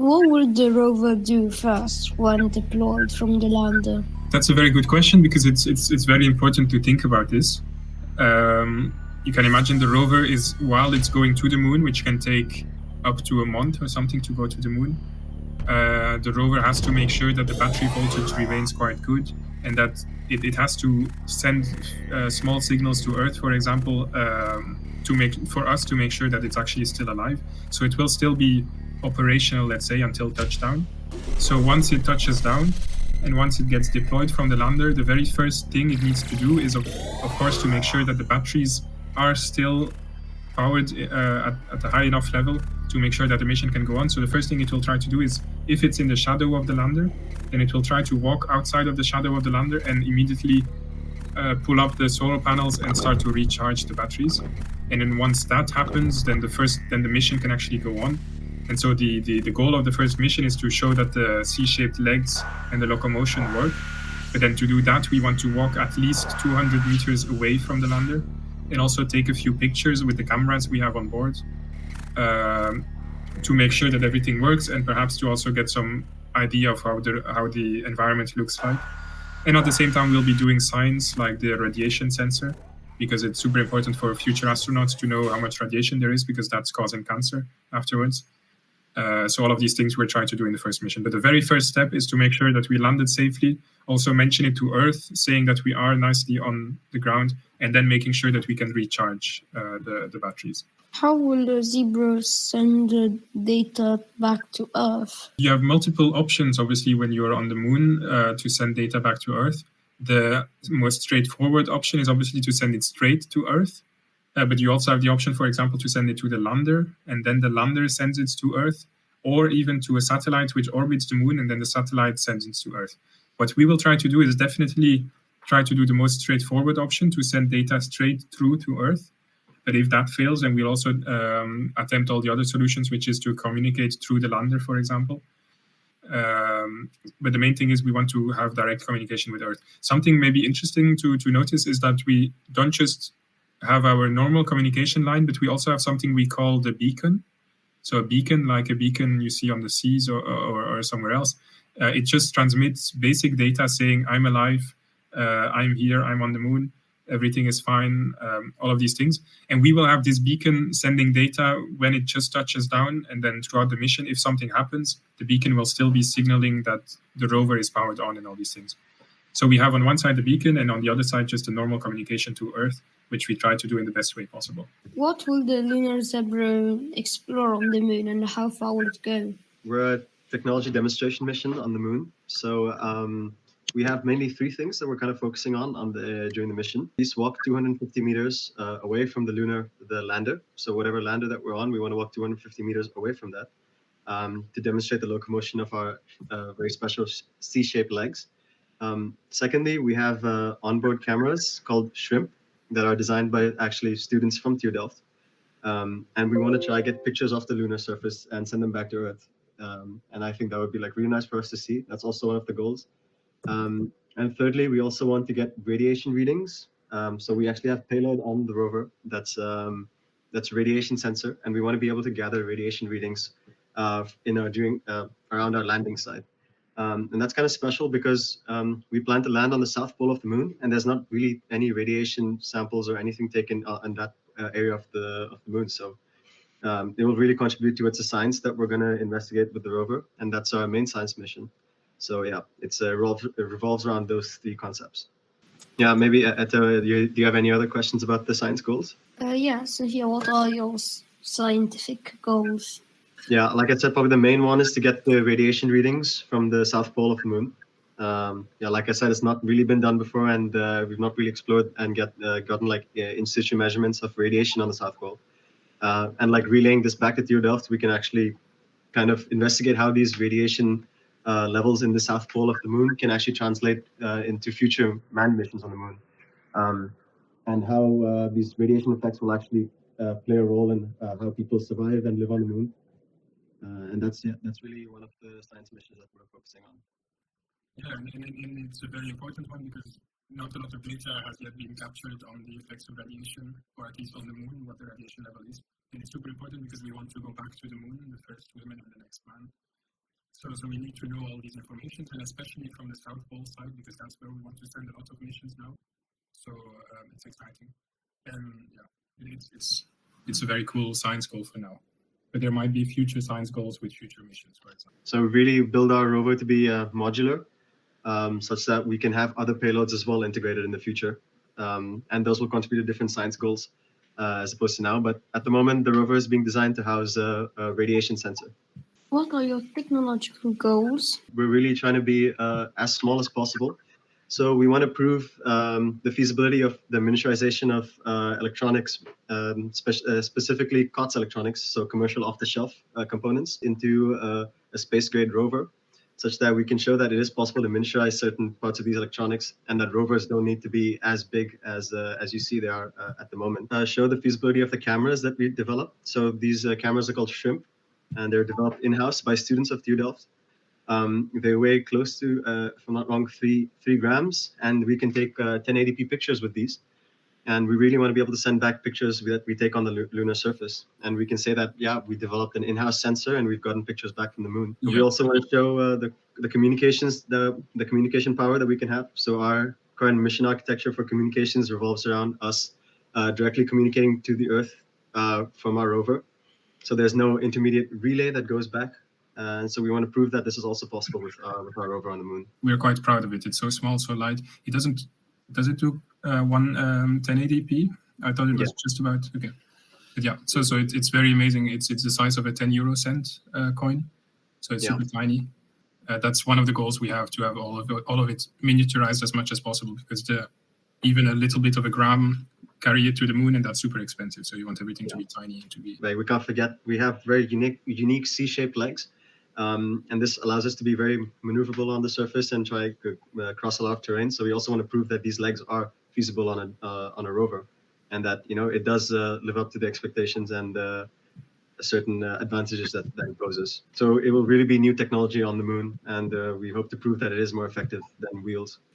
What would the rover do first when deployed from the lander? That's a very good question because it's very important to think about this. You can imagine the rover is, while it's going to the moon, which can take up to a month or something to go to the moon, the rover has to make sure that the battery voltage remains quite good and that it has to send small signals to Earth, for example, for us to make sure that it's actually still alive. So it will still be operational, let's say, until touchdown. So once it touches down and once it gets deployed from the lander, the very first thing it needs to do is, of course, to make sure that the batteries are still powered at a high enough level to make sure that the mission can go on. So the first thing it will try to do is, if it's in the shadow of the lander, then it will try to walk outside of the shadow of the lander and immediately pull up the solar panels and start to recharge the batteries. And then once that happens, then the mission can actually go on. And so the goal of the first mission is to show that the C-shaped legs and the locomotion work. But then to do that, we want to walk at least 200 meters away from the lander and also take a few pictures with the cameras we have on board to make sure that everything works and perhaps to also get some idea of how the environment looks like. And at the same time, we'll be doing science like the radiation sensor, because it's super important for future astronauts to know how much radiation there is, because that's causing cancer afterwards. So all of these things we're trying to do in the first mission. But the very first step is to make sure that we landed safely, also mention it to Earth, saying that we are nicely on the ground, and then making sure that we can recharge the batteries. How will the Zebra send the data back to Earth? You have multiple options, obviously, when you're on the moon to send data back to Earth. The most straightforward option is obviously to send it straight to Earth. But you also have the option, for example, to send it to the lander, and then the lander sends it to Earth, or even to a satellite which orbits the moon, and then the satellite sends it to Earth. What we will try to do is definitely try to do the most straightforward option, to send data straight through to Earth. But if that fails, then we'll also attempt all the other solutions, which is to communicate through the lander, for example. But the main thing is we want to have direct communication with Earth. Something maybe interesting to notice is that we don't just have our normal communication line, but we also have something we call the beacon. So a beacon, like a beacon you see on the seas or somewhere else, it just transmits basic data saying, I'm alive, I'm here, I'm on the moon, everything is fine, all of these things. And we will have this beacon sending data when it just touches down, and then throughout the mission, if something happens, the beacon will still be signaling that the rover is powered on and all these things. So we have on one side the beacon, and on the other side just a normal communication to Earth, which we try to do in the best way possible. What will the Lunar Zebra explore on the moon, and how far will it go? We're a technology demonstration mission on the moon. So we have mainly three things that we're kind of focusing on during the mission. Please walk 250 meters away from the lander. So whatever lander that we're on, we want to walk 250 meters away from that to demonstrate the locomotion of our very special C-shaped legs. Secondly, we have onboard cameras called Shrimp that are designed by actually students from TU Delft. And we want to try get pictures of the lunar surface and send them back to Earth. And I think that would be like really nice for us to see. That's also one of the goals. And thirdly, we also want to get radiation readings. So we actually have payload on the rover that's a radiation sensor, and we want to be able to gather radiation readings around our landing site. And that's kind of special because we plan to land on the south pole of the moon, and there's not really any radiation samples or anything taken in that area of the moon. So it will really contribute towards the science that we're going to investigate with the rover, and that's our main science mission. So yeah, it revolves around those three concepts. Yeah, maybe Etto, do you have any other questions about the science goals? So here, what are your scientific goals? Yeah, like I said, probably the main one is to get the radiation readings from the south pole of the moon. Like I said, it's not really been done before, and we've not really explored and gotten like in situ measurements of radiation on the south pole. And like relaying this back to TU Delft, we can actually kind of investigate how these radiation levels in the south pole of the moon can actually translate into future manned missions on the moon, and how these radiation effects will actually play a role in how people survive and live on the moon. And that's really one of the science missions that we're focusing on. Yeah, and it's a very important one because not a lot of data has yet been captured on the effects of radiation, or at least on the moon, what the radiation level is. And it's super important because we want to go back to the moon, the first women and the next man. So we need to know all these information, and especially from the South Pole side, because that's where we want to send a lot of missions now. So it's exciting, and yeah, it's a very cool science goal for now. But there might be future science goals with future missions, for example. So we really build our rover to be modular, such that we can have other payloads as well integrated in the future, and those will contribute to different science goals as opposed to now. But at the moment, the rover is being designed to house a radiation sensor. What are your technological goals? We're really trying to be as small as possible. So we want to prove the feasibility of the miniaturization of electronics, specifically COTS electronics, so commercial off-the-shelf components, into a space-grade rover, such that we can show that it is possible to miniaturize certain parts of these electronics, and that rovers don't need to be as big as you see they are at the moment. Show the feasibility of the cameras that we developed. So these cameras are called Shrimp, and they're developed in-house by students of TU Delft. They weigh close to, if I'm not wrong, 3 grams, and we can take 1080p pictures with these. And we really want to be able to send back pictures that we take on the lunar surface. And we can say that, yeah, we developed an in-house sensor and we've gotten pictures back from the moon. Yeah. We also want to show the communications, the communication power that we can have. So our current mission architecture for communications revolves around us directly communicating to the Earth from our rover. So there's no intermediate relay that goes back. And so we want to prove that this is also possible with our rover on the moon. We're quite proud of it. It's so small, so light. It doesn't. Does it do 1080p? I thought it was just about okay. But yeah, so it's very amazing. It's the size of a 10 euro cent coin, so it's super tiny. That's one of the goals we have, to have all of it miniaturized as much as possible, because even a little bit of a gram carry it to the moon, and that's super expensive. So you want everything to be tiny and to be. Right, we can't forget we have very unique C-shaped legs, and this allows us to be very maneuverable on the surface and try to cross a lot of terrain. So we also want to prove that these legs are feasible on a rover, and that it does live up to the expectations and certain advantages that it poses. So it will really be new technology on the moon, and we hope to prove that it is more effective than wheels.